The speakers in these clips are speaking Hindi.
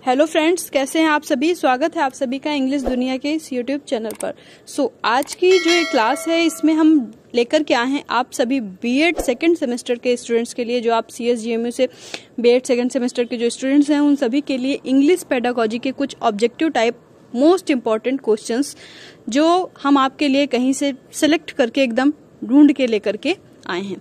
हेलो फ्रेंड्स, कैसे हैं आप सभी। स्वागत है आप सभी का इंग्लिश दुनिया के इस यूट्यूब चैनल पर। आज की जो ये क्लास है इसमें हम लेकर के आए हैं आप सभी बीएड सेकंड सेमेस्टर के स्टूडेंट्स के लिए। जो आप सीएसजीएमयू से बीएड सेकंड सेमेस्टर के जो स्टूडेंट्स हैं उन सभी के लिए इंग्लिश पेडागोजी के कुछ objective type most important questions जो हम आपके लिए कहीं से सिलेक्ट करके एकदम ढूंढ के लेकर के आए हैं।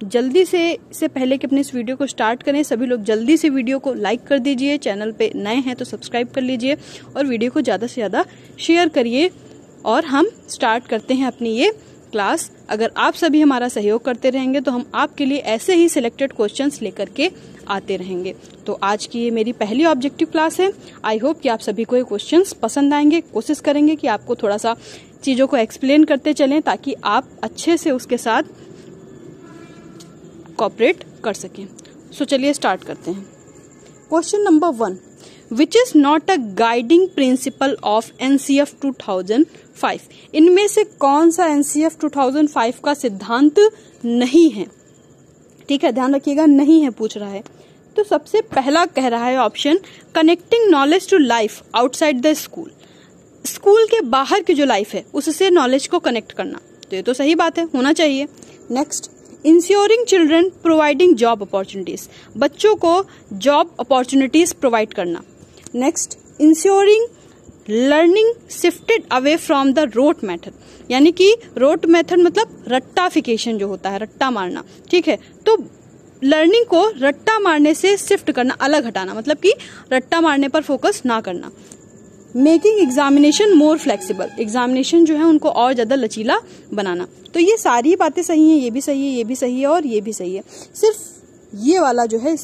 जल्दी से पहले कि अपने इस वीडियो को स्टार्ट करें, सभी लोग जल्दी से वीडियो को लाइक कर दीजिए, चैनल पे नए हैं तो सब्सक्राइब कर लीजिए और वीडियो को ज़्यादा से ज़्यादा शेयर करिए। और हम स्टार्ट करते हैं अपनी ये क्लास। अगर आप सभी हमारा सहयोग करते रहेंगे तो हम आपके लिए ऐसे ही सिलेक्टेड क्वेश्चंस लेकर के आते रहेंगे। तो आज की ये मेरी पहली ऑब्जेक्टिव क्लास है। आई होप कि आप सभी को ये क्वेश्चंस पसंद आएंगे। कोशिश करेंगे कि आपको थोड़ा सा चीज़ों को एक्सप्लेन करते चलें ताकि आप अच्छे से उसके साथ कॉपरेट कर सकें। चलिए स्टार्ट करते हैं। Question number 1, which is not a guiding principle of NCF 2005। इनमें से कौन सा एनसीएफ 2005 का सिद्धांत नहीं है। ठीक है, ध्यान रखिएगा, नहीं है पूछ रहा है। तो सबसे पहला कह रहा है option, connecting knowledge to life outside the school. School के बाहर की जो लाइफ है उससे नॉलेज को कनेक्ट करना। तो ये तो सही बात है, होना चाहिए। Next, ensuring children providing job opportunities, बच्चों को जॉब अपॉर्चुनिटीज प्रोवाइड करना। Next, ensuring learning shifted away from the rote method, यानी कि रोट मेथड मतलब रट्टाफिकेशन जो होता है, रट्टा मारना। ठीक है, तो लर्निंग को रट्टा मारने से शिफ्ट करना, अलग हटाना, मतलब कि रट्टा मारने पर फोकस ना करना। Making examination more flexible, examination जो है उनको और ज्यादा लचीला बनाना। तो ये सारी बातें सही हैं, ये भी सही है, ये भी सही है और ये भी सही है। सिर्फ ये वाला जो है,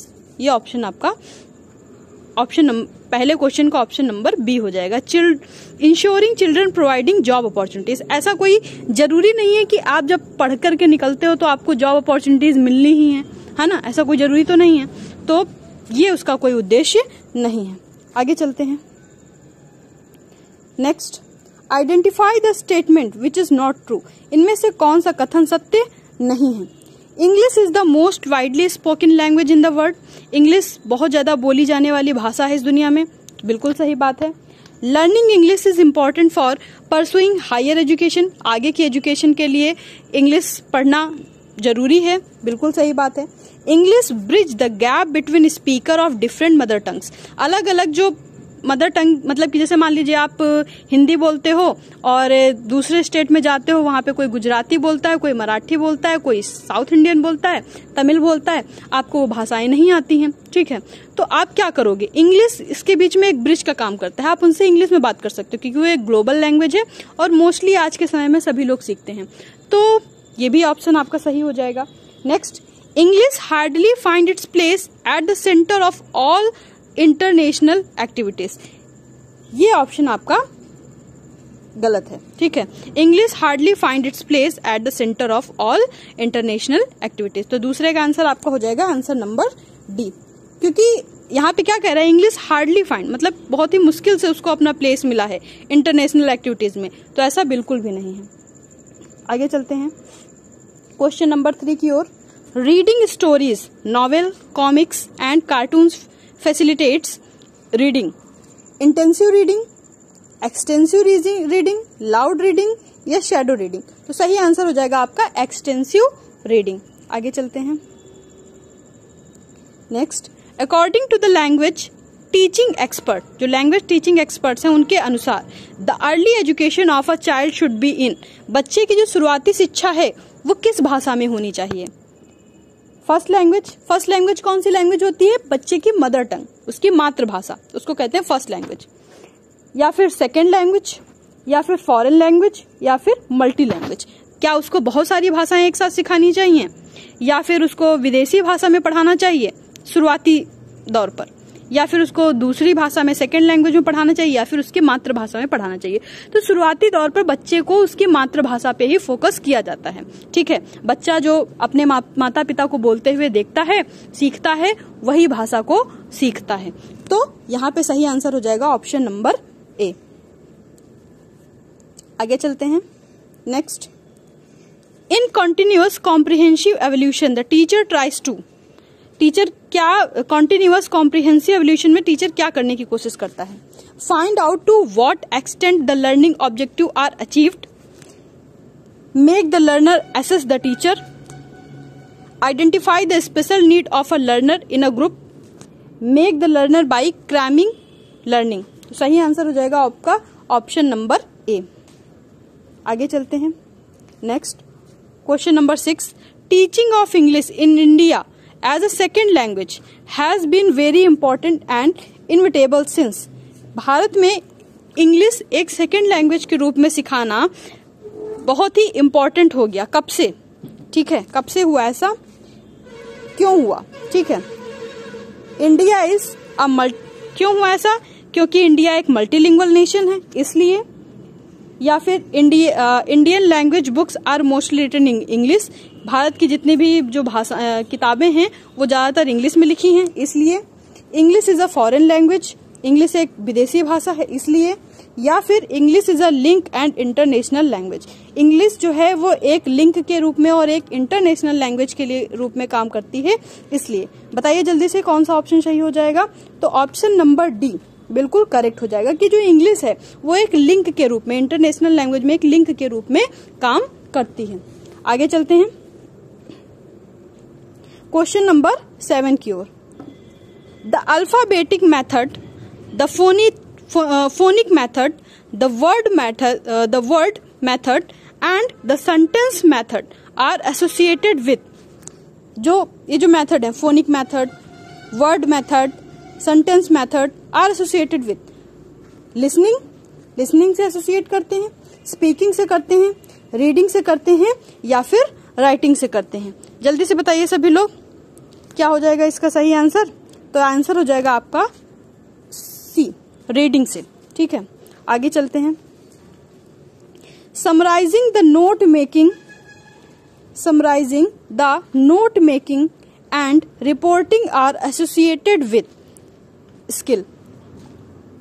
ये ऑप्शन आपका पहले क्वेश्चन का ऑप्शन नंबर बी हो जाएगा। Ensuring children providing job opportunities. ऐसा कोई जरूरी नहीं है कि आप जब पढ़ करके निकलते हो तो आपको जॉब अपॉर्चुनिटीज मिलनी ही है ना, ऐसा कोई जरूरी तो नहीं है। तो ये उसका कोई उद्देश्य नहीं है। आगे चलते हैं। Next, identify the statement which is not true. इनमें से कौन सा कथन सत्य नहीं है। English is the most widely spoken language in the world. English बहुत ज्यादा बोली जाने वाली भाषा है इस दुनिया में। बिल्कुल सही बात है। Learning English is important for pursuing higher education. आगे की एजुकेशन के लिए इंग्लिश पढ़ना जरूरी है। बिल्कुल सही बात है। English bridge the gap between speaker of different mother tongues. अलग अलग जो मदर टंग, मतलब कि जैसे मान लीजिए आप हिंदी बोलते हो और दूसरे स्टेट में जाते हो, वहां पे कोई गुजराती बोलता है, कोई मराठी बोलता है, कोई साउथ इंडियन बोलता है, तमिल बोलता है, आपको वो भाषाएं नहीं आती हैं। ठीक है, तो आप क्या करोगे, इंग्लिश इसके बीच में एक ब्रिज का काम करता है। आप उनसे इंग्लिश में बात कर सकते हो क्योंकि वो एक ग्लोबल लैंग्वेज है और मोस्टली आज के समय में सभी लोग सीखते हैं। तो ये भी ऑप्शन आपका सही हो जाएगा। Next, English hardly find its place at the centre of all international activities. ये ऑप्शन आपका गलत है। ठीक है, English hardly find its place at the centre of all international activities. तो दूसरे का आंसर आपका हो जाएगा आंसर नंबर डी, क्योंकि यहाँ पे क्या कह रहा है, इंग्लिश हार्डली फाइंड मतलब बहुत ही मुश्किल से उसको अपना प्लेस मिला है इंटरनेशनल एक्टिविटीज में। तो ऐसा बिल्कुल भी नहीं है। आगे चलते हैं क्वेश्चन नंबर 3 की ओर। Reading stories, novel, comics and cartoons facilitates reading. Intensive reading, extensive reading, loud reading या shadow reading। तो सही आंसर हो जाएगा आपका extensive reading। आगे चलते हैं। Next, according to the language teaching expert, जो language teaching experts हैं उनके अनुसार the early education of a child should be in, बच्चे की जो शुरुआती शिक्षा है वो किस भाषा में होनी चाहिए। फर्स्ट लैंग्वेज कौन सी लैंग्वेज होती है, बच्चे की मदर टंग, उसकी मातृभाषा, उसको कहते हैं फर्स्ट लैंग्वेज। या फिर सेकेंड लैंग्वेज, या फिर फॉरेन लैंग्वेज, या फिर मल्टी लैंग्वेज। क्या उसको बहुत सारी भाषाएं एक साथ सिखानी चाहिए या फिर उसको विदेशी भाषा में पढ़ाना चाहिए शुरुआती दौर पर, या फिर उसको दूसरी भाषा में सेकेंड लैंग्वेज में पढ़ाना चाहिए, या फिर उसकी मातृभाषा में पढ़ाना चाहिए। तो शुरुआती दौर पर बच्चे को उसकी मातृभाषा पे ही फोकस किया जाता है। ठीक है, बच्चा जो अपने माता पिता को बोलते हुए देखता है, सीखता है, वही भाषा को सीखता है। तो यहाँ पे सही आंसर हो जाएगा ऑप्शन नंबर ए। आगे चलते हैं। Next, in continuous comprehensive evaluation the teacher tries to. Teacher क्या कॉन्टिन्यूअस कॉम्प्रिहेंसिव एवोल्यूशन में टीचर क्या करने की कोशिश करता है? Find out to what extent the learning objective are achieved, make the learner assess the teacher, identify the special need of a learner in a group, make the learner by cramming learning. तो सही आंसर हो जाएगा आपका ऑप्शन नंबर ए। आगे चलते हैं। Next question number 6, teaching of English in India as a second language has been very important and inevitable since. भारत में इंग्लिश एक सेकेंड लैंग्वेज के रूप में सिखाना बहुत ही इंपॉर्टेंट हो गया। कब से? ठीक है, कब से हुआ ऐसा, क्यों हुआ? ठीक है, इंडिया इज क्यों हुआ ऐसा? क्योंकि इंडिया एक मल्टीलिंगुअल नेशन है इसलिए, या फिर Indian language books are mostly written in English. भारत की जितनी भी जो भाषा किताबें हैं वो ज्यादातर इंग्लिश में लिखी हैं इसलिए, English is a foreign language, English एक विदेशी भाषा है इसलिए, या फिर English is a link and international language. English जो है वो एक लिंक के रूप में और एक इंटरनेशनल लैंग्वेज के लिए रूप में काम करती है इसलिए। बताइए जल्दी से कौन सा ऑप्शन सही हो जाएगा? तो ऑप्शन नंबर डी बिल्कुल करेक्ट हो जाएगा कि जो इंग्लिश है वो एक लिंक के रूप में, इंटरनेशनल लैंग्वेज में एक लिंक के रूप में काम करती है। आगे चलते हैं क्वेश्चन नंबर 7 की ओर। The alphabetic method, the phonic method, the word method and the sentence method are associated with. ये जो मेथड है, phonic method, word method, sentence method are associated with listening से एसोसिएट करते हैं, स्पीकिंग से करते हैं, रीडिंग से करते हैं, या फिर राइटिंग से करते हैं। जल्दी से बताइए सभी लोग क्या हो जाएगा इसका सही आंसर? तो आंसर हो जाएगा आपका सी, रीडिंग से। ठीक है, आगे चलते हैं। Summarising the note making and reporting are associated with skill.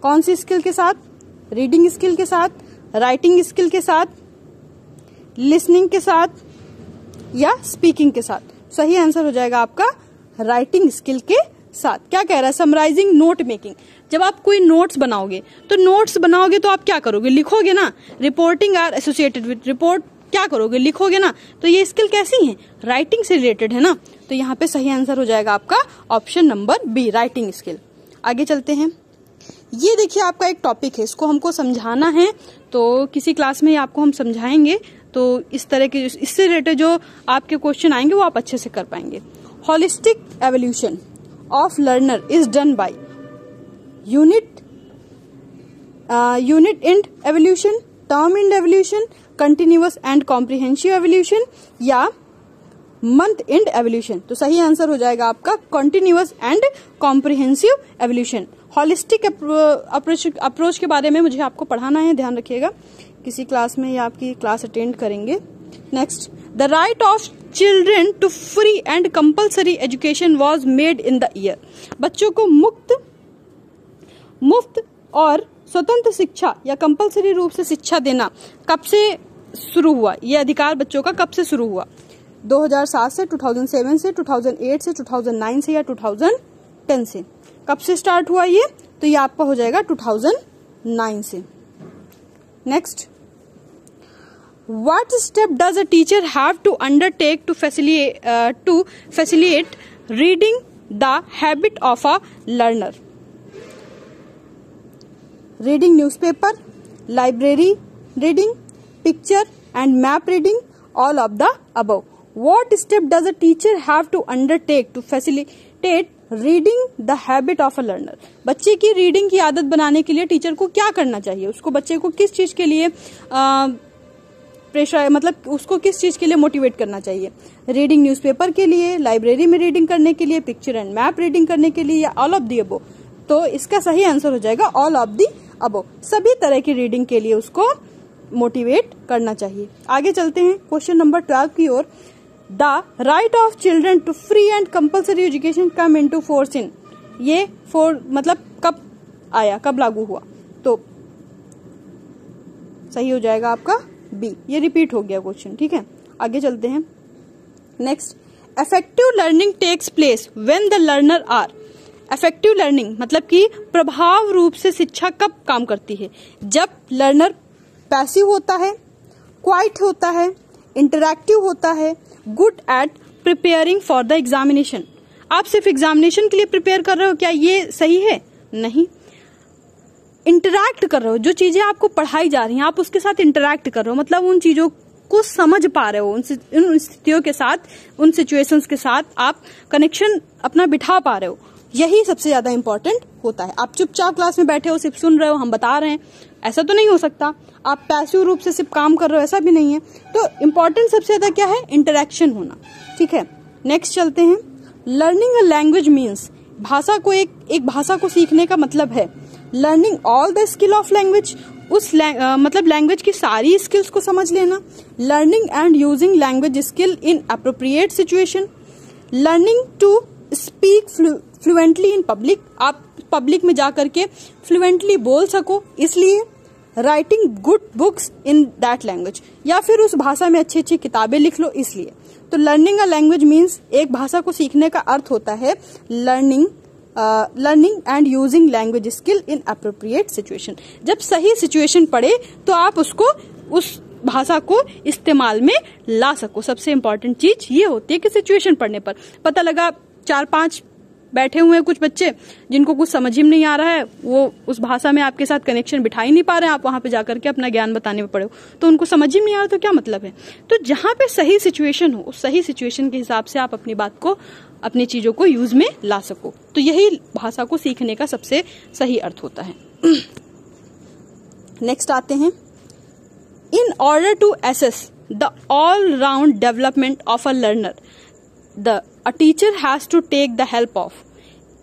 कौन सी स्किल के साथ? रीडिंग स्किल के साथ, राइटिंग स्किल के साथ, लिसनिंग के साथ, या स्पीकिंग के साथ। सही आंसर हो जाएगा आपका राइटिंग स्किल के साथ। क्या कह रहा है? Summarising note making. जब आप कोई नोट्स बनाओगे तो आप क्या करोगे? लिखोगे ना। Reporting are associated with, report क्या करोगे? लिखोगे ना। तो ये स्किल कैसी है? राइटिंग से रिलेटेड है ना। तो यहाँ पे सही आंसर हो जाएगा आपका option number B, writing skill. आगे चलते हैं। ये देखिए आपका एक टॉपिक है, इसको हमको समझाना है, तो किसी क्लास में आपको हम समझाएंगे, तो इस तरह के इससे रिलेटेड जो आपके क्वेश्चन आएंगे वो आप अच्छे से कर पाएंगे। Holistic evaluation of learner is done by unit end evaluation, term end evaluation, continuous and comprehensive evaluation, या मंथ इंड एवोल्यूशन। तो सही आंसर हो जाएगा आपका continuous and comprehensive evaluation. Holistic approach के बारे में मुझे आपको पढ़ाना है, ध्यान रखिएगा, किसी क्लास में या आपकी क्लास अटेंड करेंगे। Next, the right of children to free and compulsory education was made in the year. बच्चों को मुफ्त और स्वतंत्र शिक्षा या कंपल्सरी रूप से शिक्षा देना कब से शुरू हुआ? ये अधिकार बच्चों का कब से शुरू हुआ? 2007 से, 2007 से, 2008 से, 2009 से, या 2010 से? कब से स्टार्ट हुआ ये? तो ये आपका हो जाएगा 2009 से। Next, what step does a teacher have to undertake to facilitate reading the habit of a learner? Reading newspaper, library reading, picture and map reading, all of the above. What step does a teacher have to undertake to facilitate reading the habit of a learner? बच्चे की रीडिंग की आदत बनाने के लिए टीचर को क्या करना चाहिए? उसको बच्चे को किस चीज के लिए प्रेशर, मतलब उसको किस चीज के लिए मोटिवेट करना चाहिए? रीडिंग न्यूज़पेपर के लिए, लाइब्रेरी में रीडिंग करने के लिए, पिक्चर एंड मैप रीडिंग करने के लिए, या ऑल ऑफ दी अबो? तो इसका सही आंसर हो जाएगा ऑल ऑफ दी अबो। सभी तरह की रीडिंग के लिए उसको मोटिवेट करना चाहिए। आगे चलते हैं क्वेश्चन नंबर 12 की ओर। The right of children to free and compulsory education come into force in, ये मतलब कब आया, कब लागू हुआ? तो सही हो जाएगा आपका बी, ये रिपीट हो गया क्वेश्चन। ठीक है, आगे चलते हैं। Next, effective learning takes place when the learner are. Effective learning मतलब कि प्रभाव रूप से शिक्षा कब काम करती है? जब लर्नर पैसिव होता है, क्वाइट होता है, इंटरैक्टिव होता है, good at preparing for the examination. आप सिर्फ एग्जामिनेशन के लिए प्रिपेयर कर रहे हो, क्या ये सही है? नहीं। इंटरैक्ट कर रहे हो, जो चीजें आपको पढ़ाई जा रही हैं आप उसके साथ इंटरैक्ट कर रहे हो, मतलब उन चीजों को समझ पा रहे हो, उन स्थितियों के साथ, उन सिचुएशंस के साथ आप कनेक्शन अपना बिठा पा रहे हो। यही सबसे ज्यादा इंपॉर्टेंट होता है। आप चुपचाप क्लास में बैठे हो, सिर्फ सुन रहे हो, हम बता रहे हैं, ऐसा तो नहीं हो सकता। आप पैसिव रूप से सिर्फ काम कर रहे हो, ऐसा भी नहीं है। तो इम्पोर्टेंट सबसे ज्यादा क्या है? इंटरेक्शन होना। ठीक है, नेक्स्ट चलते हैं। लर्निंग अ लैंग्वेज मीन्स, भाषा को एक भाषा को सीखने का मतलब है learning all the skill of language, मतलब लैंग्वेज की सारी स्किल्स को समझ लेना। Learning and using language skill in appropriate situation. Learning to speak fluently in public, आप पब्लिक में जाकर के फ्लुएंटली बोल सको इसलिए। Writing good books in that language, या फिर उस भाषा में अच्छी अच्छी किताबें लिख लो इसलिए। तो लर्निंग अ लैंग्वेज मीन्स एक भाषा को सीखने का अर्थ होता है learning and using language skill in appropriate situation. जब सही सिचुएशन पड़े तो आप उसको, उस भाषा को इस्तेमाल में ला सको। सबसे इंपॉर्टेंट चीज ये होती है कि सिचुएशन पढ़ने पर पता लगा 4-5 बैठे हुए हैं कुछ बच्चे जिनको कुछ समझ ही नहीं आ रहा है, वो उस भाषा में आपके साथ कनेक्शन बिठा ही नहीं पा रहे हैं, आप वहां पे जाकर के अपना ज्ञान बताने में पड़े हो, तो उनको समझ ही नहीं आ रहा, तो क्या मतलब है? तो जहां पे सही सिचुएशन हो, उस सही सिचुएशन के हिसाब से आप अपनी बात को, अपनी चीजों को यूज में ला सको। तो यही भाषा को सीखने का सबसे सही अर्थ होता है। नेक्स्ट आते हैं। In order to assess the all round development of a learner, a teacher has to take the help of।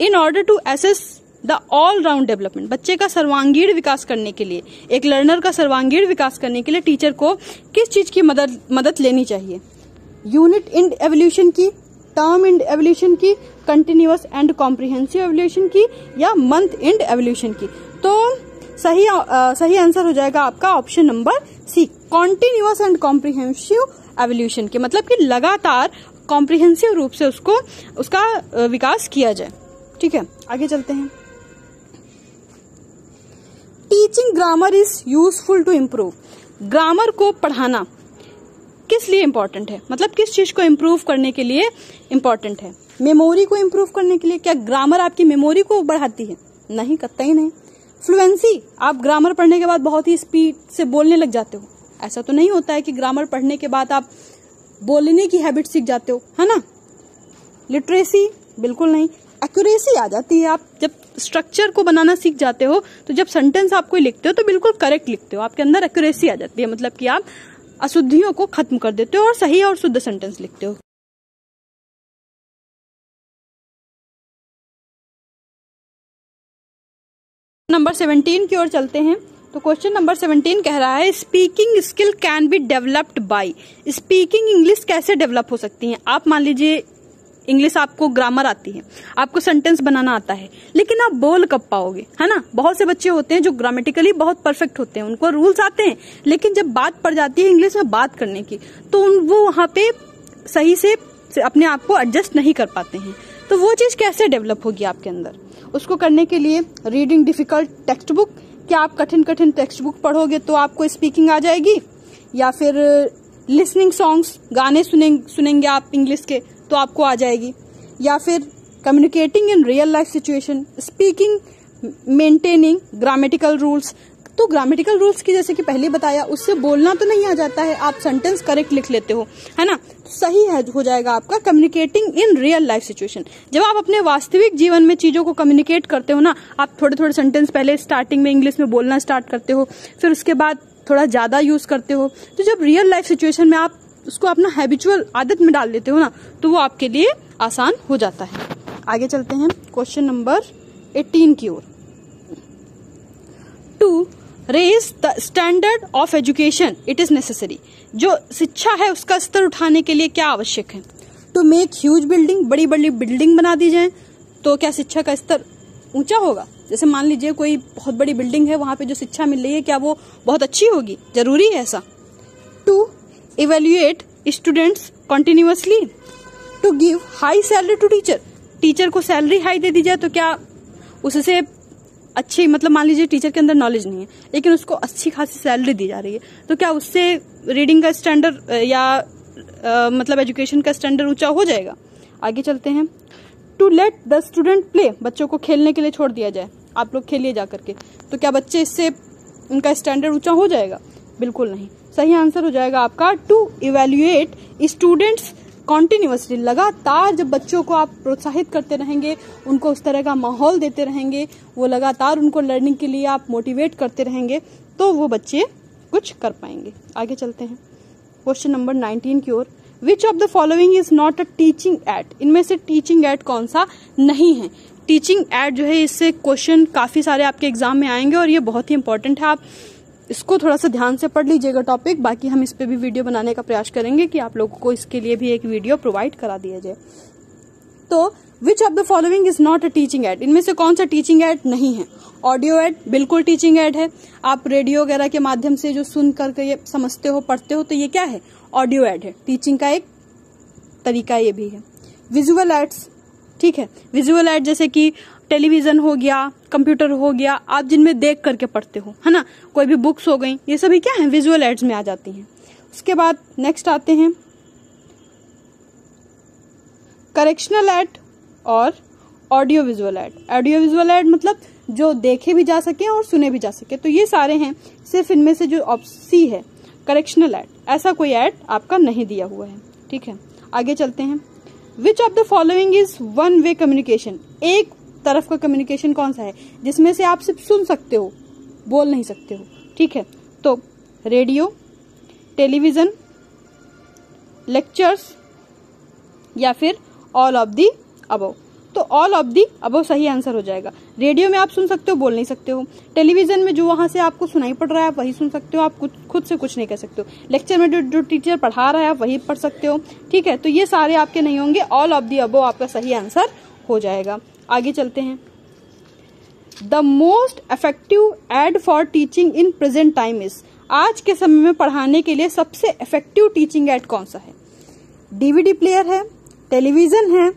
in order to assess the all round development, बच्चे का सर्वांगीण विकास करने के लिए, एक लर्नर का सर्वांगीण विकास करने के लिए टीचर को किस चीज की मदद लेनी चाहिए? यूनिट इंड एवोल्यूशन की, टर्म इंड एवोल्यूशन की, कंटिन्यूअस एंड कॉम्प्रिहेंसिव एवोल्यूशन की, या मंथ इंड एवोल्यूशन की? तो सही आंसर हो जाएगा आपका option number C, continuous and comprehensive evaluation के, मतलब कि लगातार कॉम्प्रिहेंसिव रूप से उसका विकास किया जाए। ठीक है, आगे चलते हैं। Teaching grammar is useful to improve. Grammar को पढ़ाना किस लिए इम्पोर्टेंट है, मतलब किस चीज को इम्प्रूव करने के लिए इम्पोर्टेंट है? मेमोरी को इम्प्रूव करने के लिए। क्या ग्रामर आपकी मेमोरी को बढ़ाती है? नहीं, कतई नहीं। फ्लुएंसी, आप ग्रामर पढ़ने के बाद बहुत ही स्पीड से बोलने लग जाते हो, ऐसा तो नहीं होता है कि ग्रामर पढ़ने के बाद आप बोलने की हैबिट सीख जाते हो, है ना। लिटरेसी, बिल्कुल नहीं। एक्यूरेसी आ जाती है, आप जब स्ट्रक्चर को बनाना सीख जाते हो तो जब सेंटेंस आप कोई लिखते हो तो बिल्कुल करेक्ट लिखते हो, आपके अंदर एक्यूरेसी आ जाती है, मतलब कि आप अशुद्धियों को खत्म कर देते हो और सही और शुद्ध सेंटेंस लिखते हो। नंबर 17 की ओर चलते हैं। तो क्वेश्चन नंबर 17 कह रहा है speaking skill can be developed by. Speaking English कैसे डेवलप हो सकती है? आप मान लीजिए इंग्लिश आपको ग्रामर आती है, आपको सेंटेंस बनाना आता है, लेकिन आप बोल कब पाओगे, है ना। बहुत से बच्चे होते हैं जो ग्रामेटिकली बहुत परफेक्ट होते हैं, उनको रूल्स आते हैं, लेकिन जब बात पड़ जाती है इंग्लिश में बात करने की तो वो वहां पे सही से अपने आप को एडजस्ट नहीं कर पाते हैं। तो वो चीज कैसे डेवलप होगी आपके अंदर? उसको करने के लिए रीडिंग डिफिकल्ट टेक्स्ट बुक, क्या आप कठिन टेक्स्ट बुक पढ़ोगे तो आपको स्पीकिंग आ जाएगी, या फिर लिसनिंग सॉन्ग्स, गाने सुनेंगे आप इंग्लिश के तो आपको आ जाएगी, या फिर communicating in real life situation, speaking, maintaining grammatical rules. तो ग्रामेटिकल रूल्स की जैसे कि पहले बताया, उससे बोलना तो नहीं आ जाता है, आप सेंटेंस करेक्ट लिख लेते हो, है ना। तो सही है, हो जाएगा आपका communicating in real life situation. जब आप अपने वास्तविक जीवन में चीजों को कम्युनिकेट करते हो ना, आप थोड़े सेंटेंस पहले स्टार्टिंग में इंग्लिश में बोलना स्टार्ट करते हो, फिर उसके बाद थोड़ा ज्यादा यूज करते हो, तो जब रियल लाइफ सिचुएशन में आप उसको अपना हैबिचुअल आदत में डाल देते हो ना, तो वो आपके लिए आसान हो जाता है। आगे चलते हैं क्वेश्चन नंबर 18 की ओर। To raise the standard of education it is necessary. जो शिक्षा है उसका स्तर उठाने के लिए क्या आवश्यक है? टू मेक ह्यूज बिल्डिंग, बड़ी बड़ी बिल्डिंग बना दी जाए तो क्या शिक्षा का स्तर ऊंचा होगा? जैसे मान लीजिए कोई बहुत बड़ी बिल्डिंग है, वहां पे जो शिक्षा मिल रही है क्या वो बहुत अच्छी होगी? जरूरी है ऐसा? To evaluate students continuously, to give high salary to teacher, teacher को सैलरी हाई दे दी जाए तो क्या उससे अच्छी, मतलब मान लीजिए टीचर के अंदर नॉलेज नहीं है लेकिन उसको अच्छी खासी सैलरी दी जा रही है, तो क्या उससे रीडिंग का स्टैंडर्ड या मतलब एजुकेशन का स्टैंडर्ड ऊंचा हो जाएगा? आगे चलते हैं। To let the student play, बच्चों को खेलने के लिए छोड़ दिया जाए, आप लोग खेलिए जा करके, तो क्या बच्चे इससे उनका स्टैंडर्ड ऊंचा हो जाएगा? बिल्कुल नहीं। सही आंसर हो जाएगा आपका टू इवेल्युएट स्टूडेंट्स कॉन्टिन्यूअसली, लगातार जब बच्चों को आप प्रोत्साहित करते रहेंगे, उनको उस तरह का माहौल देते रहेंगे, वो लगातार उनको लर्निंग के लिए आप मोटिवेट करते रहेंगे, तो वो बच्चे कुछ कर पाएंगे। आगे चलते हैं क्वेश्चन नंबर 19 की ओर। Which of the following is not a teaching aid, इनमें से टीचिंग एड कौन सा नहीं है? टीचिंग एड जो है, इससे क्वेश्चन काफी सारे आपके एग्जाम में आएंगे और ये बहुत ही इंपॉर्टेंट है, आप इसको थोड़ा सा ध्यान से पढ़ लीजिएगा टॉपिक। बाकी हम इस पे भी वीडियो बनाने का प्रयास करेंगे कि आप लोगों को इसके लिए भी एक वीडियो प्रोवाइड करा दिया जाए। तो विच of the following is not a teaching aid, इनमें से कौन सा टीचिंग एड नहीं है? ऑडियो एड बिल्कुल टीचिंग एड है, आप रेडियो वगैरह के माध्यम से जो सुन करके ये समझते हो, पढ़ते हो, तो ये क्या है? ऑडियो एड है, टीचिंग का एक तरीका ये भी है। विजुअल एड्स, ठीक है, विजुअल एड जैसे कि टेलीविजन हो गया, कंप्यूटर हो गया, आप जिनमें देख करके पढ़ते हो, है ना, कोई भी बुक्स हो गई, ये सभी क्या है? विजुअल एड्स में आ जाती हैं। उसके बाद नेक्स्ट आते हैं करेक्शनल एड और audio visual add. Audio visual add मतलब जो देखे भी जा सके और सुने भी जा सके, तो ये सारे हैं। सिर्फ इनमें से जो सी है करेक्शनल एड, ऐसा कोई एड आपका नहीं दिया हुआ है, ठीक है। आगे चलते हैं। विच of the following is one way communication, एक तरफ का कम्युनिकेशन कौन सा है जिसमें से आप सिर्फ सुन सकते हो, बोल नहीं सकते हो, ठीक है? तो रेडियो, टेलीविजन, लेक्चर्स या फिर ऑल ऑफ दी अबव। तो ऑल ऑफ दी अबव सही आंसर हो जाएगा। रेडियो में आप सुन सकते हो, बोल नहीं सकते हो। टेलीविजन में जो वहां से आपको सुनाई पड़ रहा है आप वही सुन सकते हो, आप खुद से कुछ नहीं कह सकते हो। लेक्चर में जो टीचर पढ़ा रहा है आप वही पढ़ सकते हो, ठीक है? तो ये सारे आपके नहीं होंगे, ऑल ऑफ दी अबव आपका सही आंसर हो जाएगा। आगे चलते हैं। The most effective aid for teaching in present time is, आज के समय में पढ़ाने के लिए सबसे इफेक्टिव टीचिंग एड कौन सा है? डीवीडी प्लेयर है, टेलीविजन है,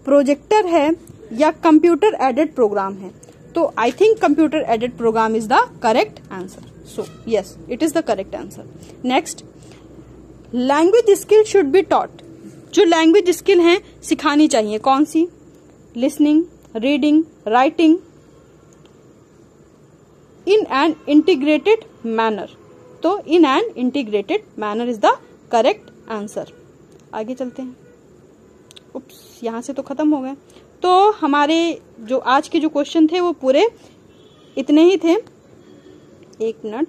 प्रोजेक्टर है या कंप्यूटर एडेड प्रोग्राम है? तो I think computer aided program is the correct answer. So yes, it is the correct answer. Next, language skill should be taught, जो लैंग्वेज स्किल है सिखानी चाहिए, कौन सी? Listening, reading, writing, in an integrated manner. तो in an integrated manner is the correct answer. आगे चलते हैं। उप्स, यहां से तो खत्म हो गए। तो हमारे जो आज के जो क्वेश्चन थे वो पूरे इतने ही थे। एक मिनट,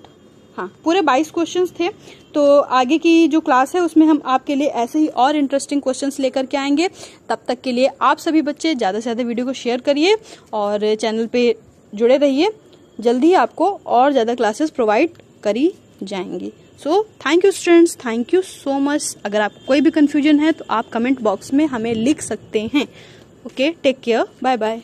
हाँ, पूरे 22 क्वेश्चंस थे। तो आगे की जो क्लास है उसमें हम आपके लिए ऐसे ही और इंटरेस्टिंग क्वेश्चंस लेकर के आएंगे। तब तक के लिए आप सभी बच्चे ज्यादा से ज्यादा वीडियो को शेयर करिए और चैनल पे जुड़े रहिए। जल्दी आपको और ज्यादा क्लासेस प्रोवाइड करी जाएंगी। So thank you students, thank you so much. अगर आपको कोई भी कंफ्यूजन है तो आप कमेंट बॉक्स में हमें लिख सकते हैं। Okay, take care, bye bye.